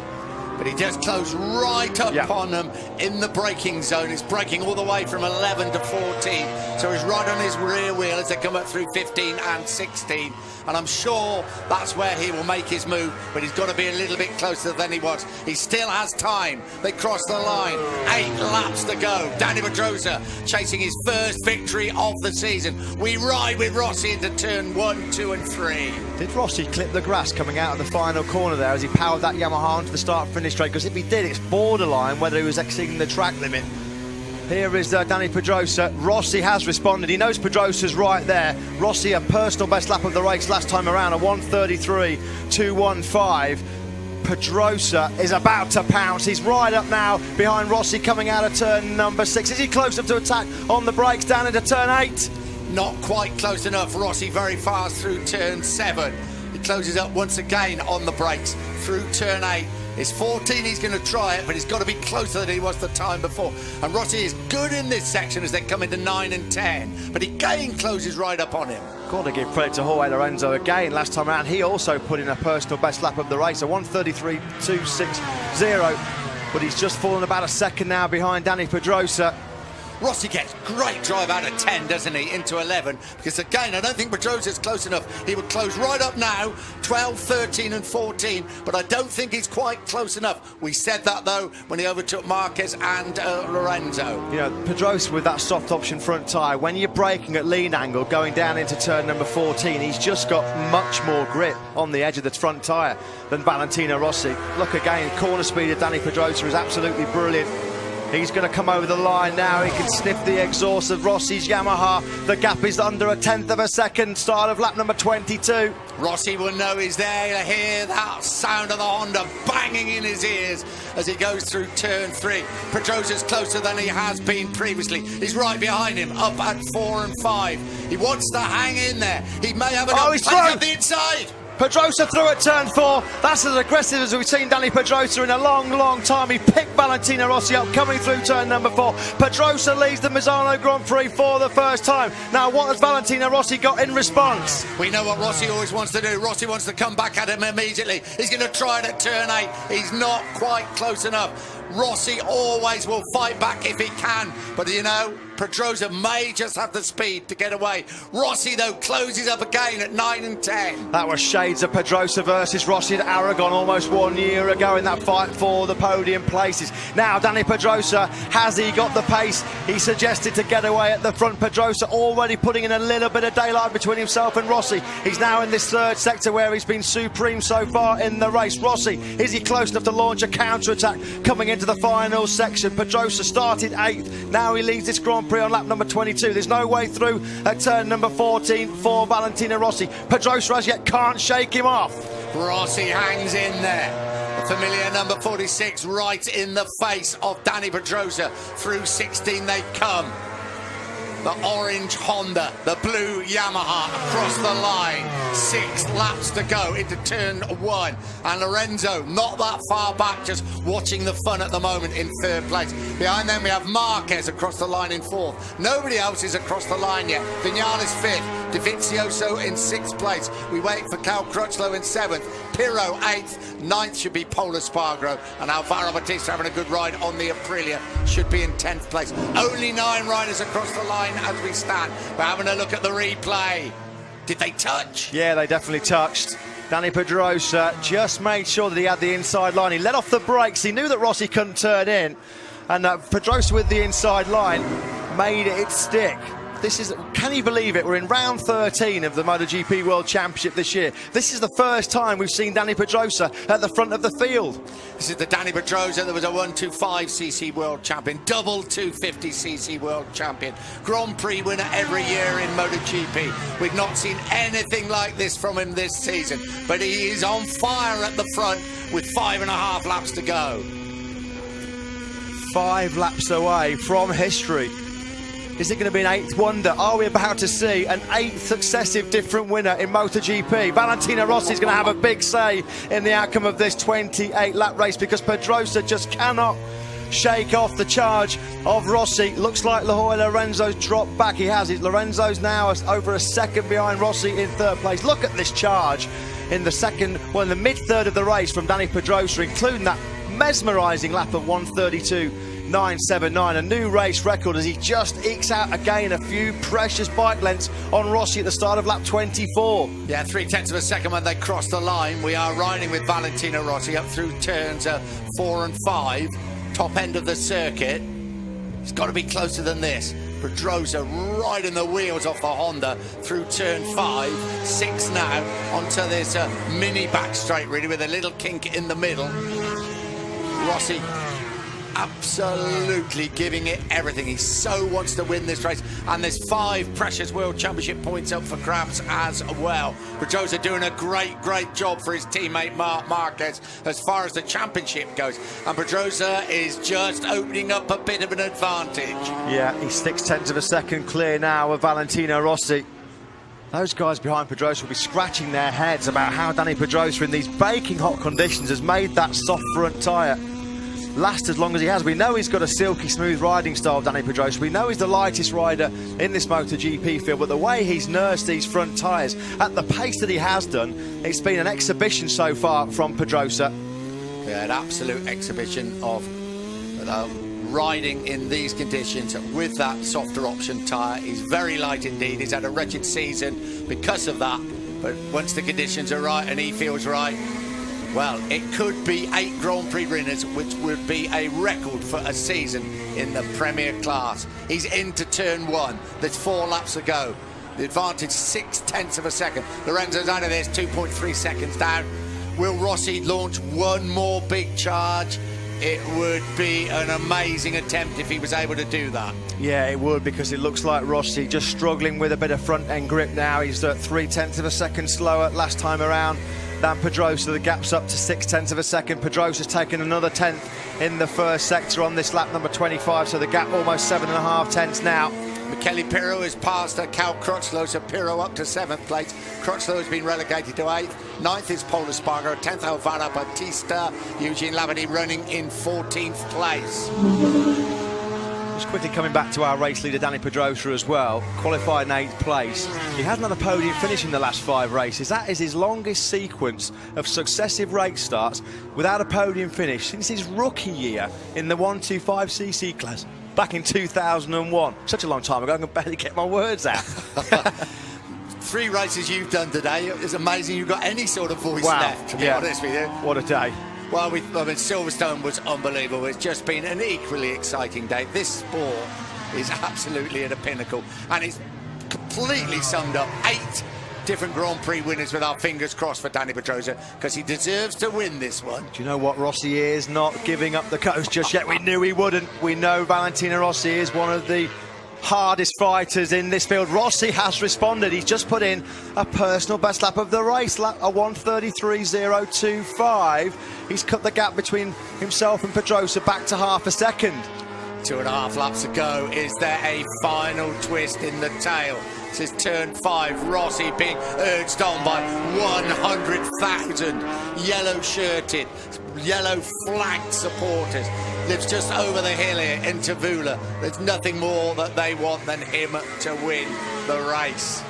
but he just closed right up on them in the braking zone. It's braking all the way from 11 to 14, so he's right on his rear wheel as they come up through 15 and 16, and I'm sure that's where he will make his move, but he's got to be a little bit closer than he was. He still has time. They cross the line. 8 laps to go. Danny Pedrosa chasing his first victory of the season. We ride with Rossi into turn 1, 2 and 3. Did Rossi clip the grass coming out of the final corner there as he powered that Yamaha onto the start-finish straight? Because if he did, it's borderline whether he was exceeding the track limit. Here is Danny Pedrosa. Rossi has responded. He knows Pedrosa's right there. Rossi, a personal best lap of the race last time around, a 1:33.215. Pedrosa is about to pounce. He's right up now behind Rossi coming out of turn number 6. Is he close enough to attack on the brakes down into turn 8? Not quite close enough. Rossi very fast through turn 7. He closes up once again on the brakes through turn 8. It's 14, he's going to try it, but he's got to be closer than he was the time before. And Rossi is good in this section as they come into 9 and 10, but he again closes right up on him. Got to give credit to Jorge Lorenzo again. Last time around, he also put in a personal best lap of the race, a 1:33.260, but he's just fallen about a second now behind Danny Pedrosa. Rossi gets great drive out of 10, doesn't he, into 11, because again, I don't think Pedrosa's close enough. He would close right up now, 12, 13 and 14, but I don't think he's quite close enough. We said that, though, when he overtook Marquez and Lorenzo. You know, Pedrosa with that soft option front tyre, when you're braking at lean angle, going down into turn number 14, he's just got much more grip on the edge of the front tyre than Valentino Rossi. Look again, corner speed of Danny Pedrosa is absolutely brilliant. He's going to come over the line now. He can sniff the exhaust of Rossi's Yamaha. The gap is under a 1/10 of a second. Start of lap number 22. Rossi will know he's there. He'll hear that sound of the Honda banging in his ears as he goes through turn 3. Pedrosa's closer than he has been previously. He's right behind him, up at 4 and 5. He wants to hang in there. He may have enough he's pace through. up the inside. Pedrosa through at turn 4. That's as aggressive as we've seen Danny Pedrosa in a long, long time. He picked Valentino Rossi up coming through turn number 4. Pedrosa leads the Misano Grand Prix for the first time. Now, what has Valentino Rossi got in response? We know what Rossi always wants to do. Rossi wants to come back at him immediately. He's going to try it at turn 8. He's not quite close enough. Rossi always will fight back if he can, but you know, Pedrosa may just have the speed to get away. Rossi, though, closes up again at 9 and 10. That was shades of Pedrosa versus Rossi at Aragon almost 1 year ago in that fight for the podium places. Now, Danny Pedrosa, has he got the pace he suggested to get away at the front? Pedrosa already putting in a little bit of daylight between himself and Rossi. He's now in this third sector where he's been supreme so far in the race. Rossi, is he close enough to launch a counter-attack coming into the final section? Pedrosa started 8th. Now he leads this Grand Prix on lap number 22. There's no way through at turn number 14 for Valentino Rossi. Pedrosa as yet can't shake him off. Rossi hangs in there. The familiar number 46 right in the face of Danny Pedrosa. Through 16 they come. The orange Honda, the blue Yamaha across the line. 6 laps to go into turn 1. And Lorenzo, not that far back, just watching the fun at the moment in 3rd place. Behind them we have Marquez across the line in 4th. Nobody else is across the line yet. Viñales 5th, Dovizioso in 6th place. We wait for Cal Crutchlow in 7th. Pirro 8th, 9th should be Pol Espargaro, and Alvaro Bautista having a good ride on the Aprilia should be in 10th place. Only 9 riders across the line as we stand. We're having a look at the replay. Did they touch? Yeah, they definitely touched. Danny Pedrosa just made sure that he had the inside line. He let off the brakes. He knew that Rossi couldn't turn in, and Pedrosa with the inside line made it stick. This is, can you believe it? We're in round 13 of the MotoGP World Championship this year. This is the first time we've seen Danny Pedrosa at the front of the field. This is the Danny Pedrosa that was a 125cc World Champion, double 250cc World Champion, Grand Prix winner every year in MotoGP. We've not seen anything like this from him this season, but he is on fire at the front with 5.5 laps to go. 5 laps away from history. Is it going to be an 8th wonder? Are we about to see an 8th successive different winner in MotoGP? Valentino Rossi is going to have a big say in the outcome of this 28-lap race because Pedrosa just cannot shake off the charge of Rossi. Looks like Jorge Lorenzo's dropped back. He has. Lorenzo's now over a second behind Rossi in 3rd place. Look at this charge in the second, well, in the mid-third of the race from Danny Pedrosa, including that mesmerising lap of 1:32.979, a new race record as he just ekes out again a few precious bike lengths on Rossi at the start of lap 24. Yeah, 0.3 of a second when they cross the line. We are riding with Valentino Rossi up through turns 4 and 5, top end of the circuit. It's got to be closer than this. Pedrosa riding the wheels off the Honda through turn 5, 6 now, onto this mini back straight really with a little kink in the middle. Rossi absolutely giving it everything. He so wants to win this race, and there's 5 precious World Championship points up for grabs as well. Pedrosa doing a great job for his teammate Marc Marquez as far as the championship goes, and Pedrosa is just opening up a bit of an advantage. Yeah, he's 0.6 of a second clear now of Valentino Rossi. Those guys behind Pedrosa will be scratching their heads about how Dani Pedrosa in these baking hot conditions has made that soft front tyre last as long as he has. We know he's got a silky smooth riding style, Dani Pedrosa. We know he's the lightest rider in this MOTO GP field, but the way he's nursed these front tyres at the pace that he has done, it's been an exhibition so far from Pedrosa. Yeah, an absolute exhibition of riding in these conditions with that softer option tyre. He's very light indeed. He's had a wretched season because of that, but once the conditions are right and he feels right, well, it could be 8 Grand Prix winners, which would be a record for a season in the Premier class. He's into turn 1. There's 4 laps to go. The advantage 0.6 of a second. Lorenzo's out of this, 2.3 seconds down. Will Rossi launch one more big charge? It would be an amazing attempt if he was able to do that. Yeah, it would, because it looks like Rossi just struggling with a bit of front end grip now. He's at 0.3 of a second slower last time around than Pedrosa. The gap's up to 0.6 of a second. Pedrosa's taken another 10th in the first sector on this lap number 25, so the gap almost 7.5 tenths now. Michele Pirro has passed Cal Crutchlow, so Pirro up to 7th place. Crutchlow has been relegated to 8th. 9th is Paul Espargaro, 10th Alvaro Bautista. Eugene Labadie running in 14th place. Just quickly coming back to our race leader Dani Pedrosa as well, qualified in 8th place. He hasn't had a podium finish in the last 5 races. That is his longest sequence of successive race starts without a podium finish since his rookie year in the 125cc class back in 2001. Such a long time ago, I can barely get my words out. 3 races you've done today. It's amazing you've got any sort of voice left, to be honest with you. What a day. Well, I mean, Silverstone was unbelievable. It's just been an equally exciting day. This sport is absolutely at a pinnacle, and it's completely summed up 8 different Grand Prix winners with our fingers crossed for Dani Pedrosa, because he deserves to win this one. Do you know what? Rossi is not giving up the ghost just yet. We knew he wouldn't. We know Valentino Rossi is one of the hardest fighters in this field. Rossi has responded. He's just put in a personal best lap of the race, a 1:33.025. He's cut the gap between himself and Pedrosa back to half a second. 2.5 laps to go. Is there a final twist in the tail? This is turn 5. Rossi being urged on by 100,000 yellow-shirted, yellow-flagged supporters. Lives just over the hill here in Tavula. There's nothing more that they want than him to win the race.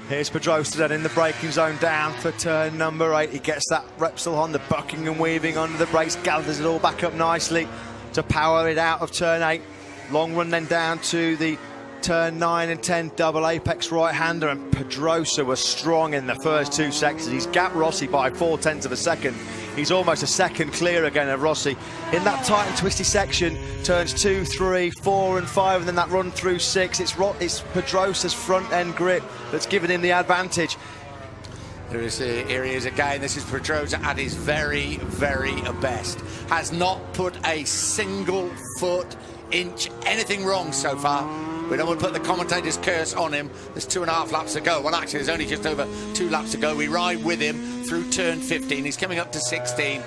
Here's Pedrosa then in the braking zone down for turn number 8. He gets that Repsol Honda bucking and weaving under the brakes, gathers it all back up nicely to power it out of turn 8. Long run then down to the turn 9 and 10 double apex right-hander, and Pedrosa was strong in the first 2 sectors. He's gapped Rossi by 0.4 of a second. He's almost a second clear again of Rossi. In that tight and twisty section, turns 2, 3, 4 and 5, and then that run through 6, it's Pedrosa's front end grip that's given him the advantage. Here he is again. This is Pedrosa at his very, very best. Has not put a single foot, inch, anything wrong so far. We don't want to put the commentator's curse on him. There's 2.5 laps to go. Well, actually, there's only just over 2 laps to go. We ride with him through turn 15. He's coming up to 16.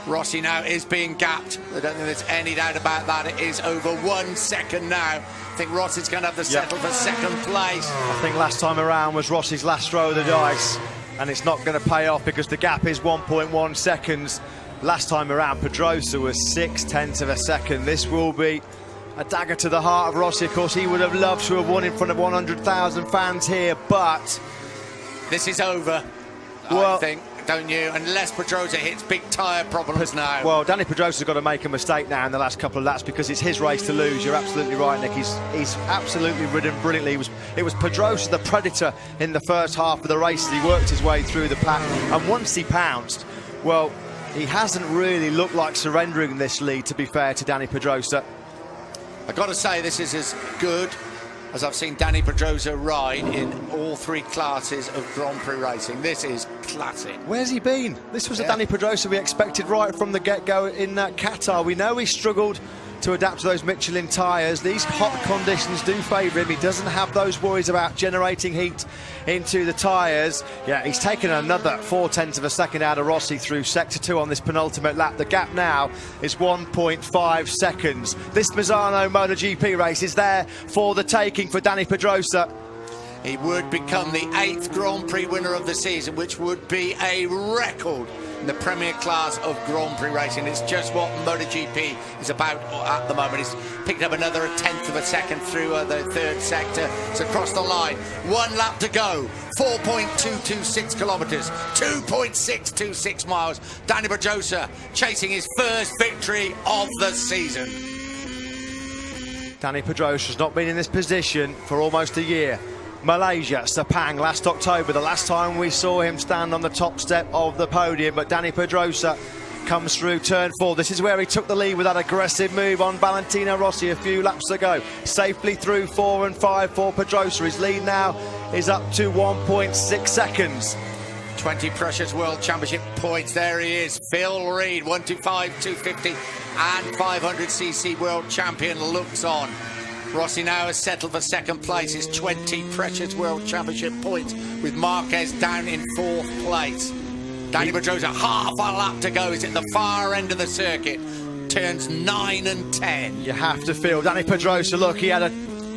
Rossi now is being gapped. I don't think there's any doubt about that. It is over 1 second now. I think Rossi's going to have to settle for second place. I think last time around was Rossi's last throw of the dice, and it's not going to pay off because the gap is 1.1 seconds. Last time around, Pedrosa was 0.6 of a second. This will be a dagger to the heart of Rossi. Of course, he would have loved to have won in front of 100,000 fans here, but this is over. Well, I think don't you? Unless Pedrosa hits big tyre problems now. Well, Danny Pedrosa's got to make a mistake now in the last couple of laps because it's his race to lose. You're absolutely right, Nick. He's absolutely ridden brilliantly. It was Pedrosa, the predator, in the first half of the race. He worked his way through the pack, and once he pounced, well, he hasn't really looked like surrendering this lead, to be fair to Danny Pedrosa. I've got to say, this is as good as I've seen Danny Pedrosa ride in all three classes of Grand Prix racing. This is classic. Where's he been? This was the Danny Pedrosa we expected right from the get-go in Qatar. We know he struggled to adapt to those Michelin tyres. These hot conditions do favour him. He doesn't have those worries about generating heat into the tyres. Yeah, he's taken another 0.4 of a second out of Rossi through Sector 2 on this penultimate lap. The gap now is 1.5 seconds. This Misano MotoGP race is there for the taking for Danny Pedrosa. He would become the 8th Grand Prix winner of the season, which would be a record in the premier class of Grand Prix racing. It's just what MotoGP is about at the moment. He's picked up another 1/10 of a second through the third sector. It's across the line. 1 lap to go. 4.226 kilometres. 2.626 miles. Danny Pedrosa chasing his first victory of the season. Danny Pedrosa's not been in this position for almost a year. Malaysia, Sepang last October, the last time we saw him stand on the top step of the podium, but Danny Pedrosa comes through turn 4. This is where he took the lead with that aggressive move on Valentino Rossi a few laps ago. Safely through 4 and 5 for Pedrosa. His lead now is up to 1.6 seconds. 20 precious World Championship points. There he is, Phil Reed, 125, 250 and 500cc World Champion looks on. Rossi now has settled for second place. His 20 precious World Championship points with Marquez down in 4th place. Danny Pedrosa, half a lap to go. He's at the far end of the circuit. Turns 9 and 10. You have to feel Danny Pedrosa, look, he had a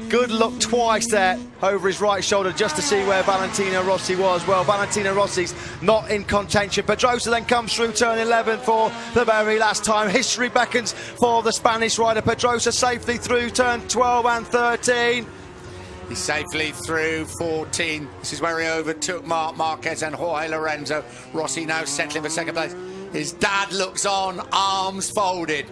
good look twice there over his right shoulder just to see where Valentino Rossi was. Well, Valentino Rossi's not in contention. Pedrosa then comes through turn 11 for the very last time. History beckons for the Spanish rider. Pedrosa safely through turn 12 and 13. He's safely through 14. This is where he overtook Marc Marquez and Jorge Lorenzo. Rossi now settling for second place. His dad looks on, arms folded.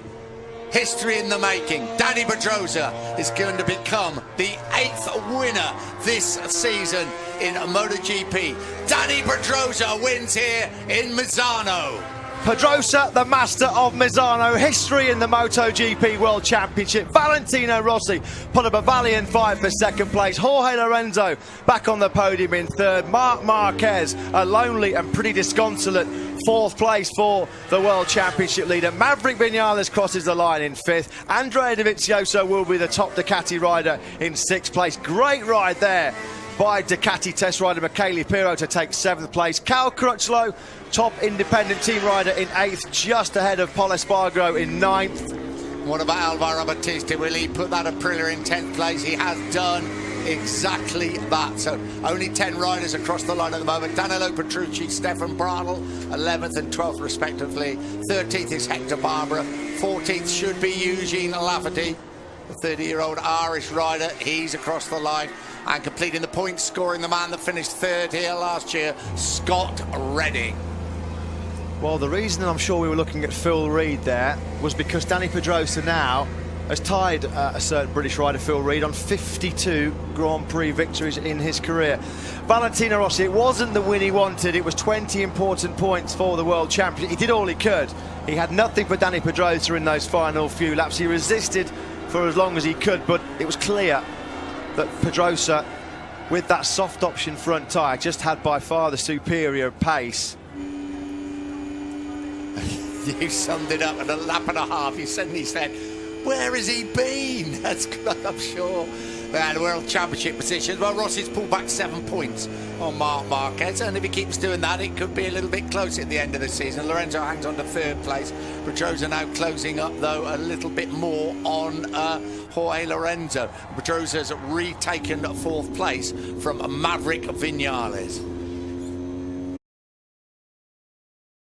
History in the making. Danny Pedrosa is going to become the 8th winner this season in MotoGP. Danny Pedrosa wins here in Misano. Pedrosa, the master of Misano, history in the MotoGP World Championship. Valentino Rossi put up a valiant fight for second place. Jorge Lorenzo back on the podium in 3rd. Marc Marquez, a lonely and pretty disconsolate 4th place for the World Championship leader. Maverick Vinales crosses the line in 5th. Andrea Dovizioso will be the top Ducati rider in 6th place. Great ride there by Ducati test rider Michele Pirro to take 7th place. Cal Crutchlow, top independent team rider in 8th, just ahead of Pol Espargaro in 9th. What about Alvaro Bautista? Will he put that Aprilia in 10th place? He has done exactly that. So only 10 riders across the line at the moment. Danilo Petrucci, Stefan Bradl, 11th and 12th respectively. 13th is Hector Barbera. 14th should be Eugene Lafferty, the 30-year-old Irish rider. He's across the line. And completing the points, scoring the man that finished 3rd here last year, Scott Redding. Well, the reason I'm sure we were looking at Phil Reed there was because Danny Pedrosa now has tied a certain British rider, Phil Reed, on 52 Grand Prix victories in his career. Valentino Rossi, it wasn't the win he wanted. It was 20 important points for the World Championship. He did all he could. He had nothing for Danny Pedrosa in those final few laps. He resisted for as long as he could, but it was clear that Pedrosa, with that soft option front tyre, just had by far the superior pace. You summed it up in a lap and a half. You suddenly said, where has he been? That's, I'm sure. And World Championship positions. Well, Rossi's pulled back 7 points on Marc Marquez, and if he keeps doing that, it could be a little bit close at the end of the season. Lorenzo hangs on to 3rd place. Pedrosa now closing up, though, a little bit more on Jorge Lorenzo. Pedrosa's retaken 4th place from Maverick Vinales.